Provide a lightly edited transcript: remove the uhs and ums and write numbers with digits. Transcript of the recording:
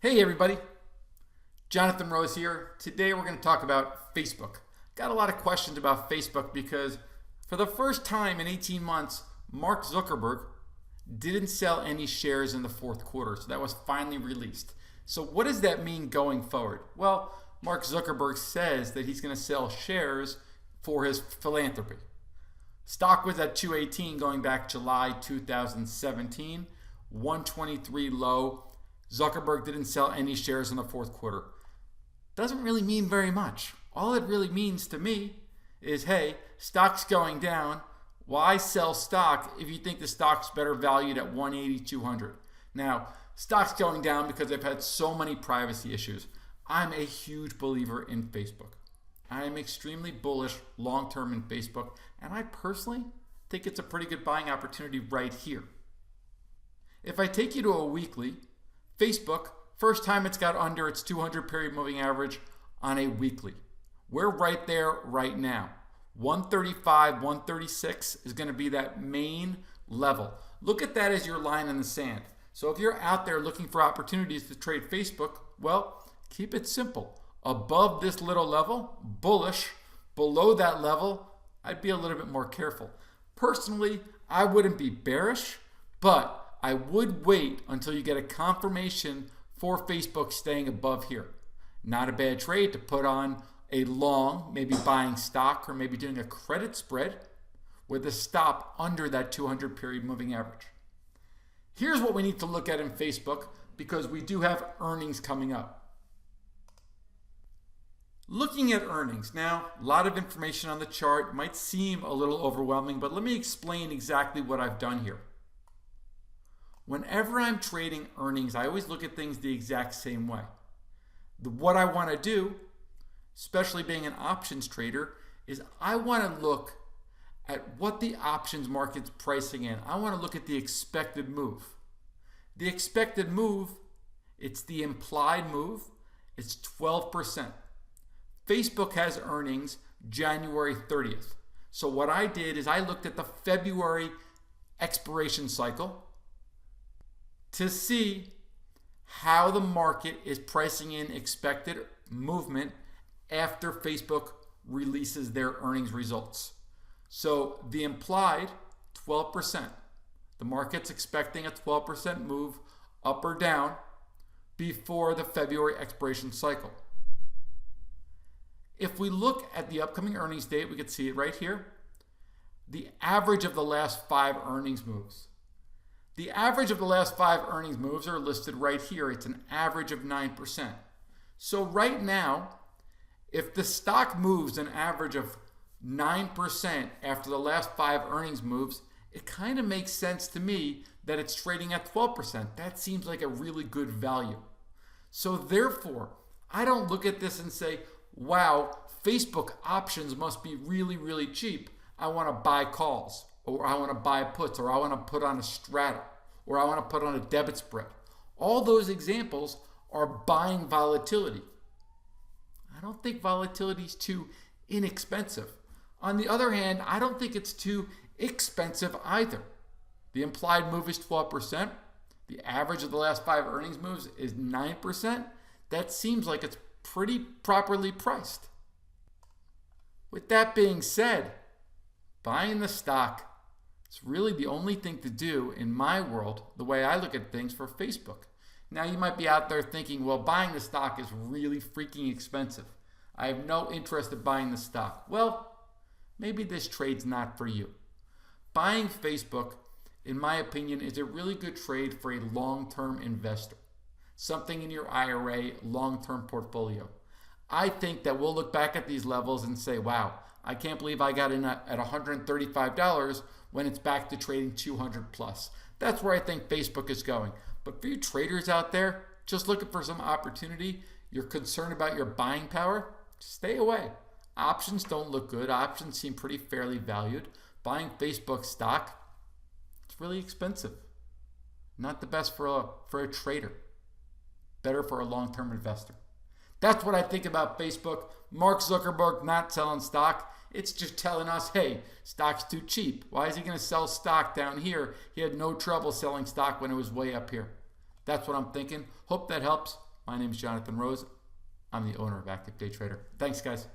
Hey everybody, Jonathan Rose here. Today we're going to talk about Facebook. Got a lot of questions about Facebook because for the first time in 18 months, Mark Zuckerberg didn't sell any shares in the fourth quarter. So that was finally released. So what does that mean going forward? Well, Mark Zuckerberg says that he's going to sell shares for his philanthropy. Stock was at 218 going back July 2017, 123 low. Zuckerberg didn't sell any shares in the fourth quarter. Doesn't really mean very much. All it really means to me is, hey, stock's going down. Why sell stock if you think the stock's better valued at 180, 200? Now, stock's going down because they've had so many privacy issues. I'm a huge believer in Facebook. I am extremely bullish long-term in Facebook, and I personally think it's a pretty good buying opportunity right here. If I take you to a weekly, Facebook, first time it's got under its 200 period moving average on a weekly. We're right there right now. 135, 136 is going to be that main level. Look at that as your line in the sand. So if you're out there looking for opportunities to trade Facebook, well, keep it simple. Above this little level, bullish. Below that level, I'd be a little bit more careful. Personally, I wouldn't be bearish, but I would wait until you get a confirmation for Facebook staying above here. Not a bad trade to put on a long, maybe buying stock or maybe doing a credit spread with a stop under that 200 period moving average. Here's what we need to look at in Facebook because we do have earnings coming up. Looking at earnings, now a lot of information on the chart might seem a little overwhelming, but let me explain exactly what I've done here. Whenever I'm trading earnings, I always look at things the exact same way. What I want to do, especially being an options trader, is I want to look at what the options market's pricing in. I want to look at the expected move. The expected move, it's the implied move, it's 12%. Facebook has earnings January 30th. So what I did is I looked at the February expiration cycle to see how the market is pricing in expected movement after Facebook releases their earnings results. So the implied 12%. The market's expecting a 12% move up or down before the February expiration cycle. If we look at the upcoming earnings date, we can see it right here. The average of the last 5 earnings moves. The average of the last 5 earnings moves are listed right here. It's an average of 9%. So right now, if the stock moves an average of 9% after the last 5 earnings moves, it kind of makes sense to me that it's trading at 12%. That seems like a really good value. So therefore, I don't look at this and say, wow, Facebook options must be really, really cheap. I want to buy calls, or I want to buy puts, or I want to put on a strata, or I want to put on a debit spread. All those examples are buying volatility. I don't think volatility is too inexpensive. On the other hand, I don't think it's too expensive either. The implied move is 12%. The average of the last 5 earnings moves is 9%. That seems like it's pretty properly priced. With that being said, buying the stock, it's really the only thing to do in my world, the way I look at things for Facebook. Now you might be out there thinking, well, buying the stock is really freaking expensive. I have no interest in buying the stock. Well, maybe this trade's not for you. Buying Facebook, in my opinion, is a really good trade for a long-term investor. Something in your IRA, long-term portfolio. I think that we'll look back at these levels and say, wow, I can't believe I got in at $135 when it's back to trading 200 plus. That's where I think Facebook is going. But for you traders out there, just looking for some opportunity, you're concerned about your buying power, stay away. Options don't look good. Options seem pretty fairly valued. Buying Facebook stock, it's really expensive. Not the best for a trader. Better for a long-term investor. That's what I think about Facebook. Mark Zuckerberg not selling stock. It's just telling us, hey, stock's too cheap. Why is he going to sell stock down here? He had no trouble selling stock when it was way up here. That's what I'm thinking. Hope that helps. My name is Jonathan Rose. I'm the owner of Active Day Trader. Thanks, guys.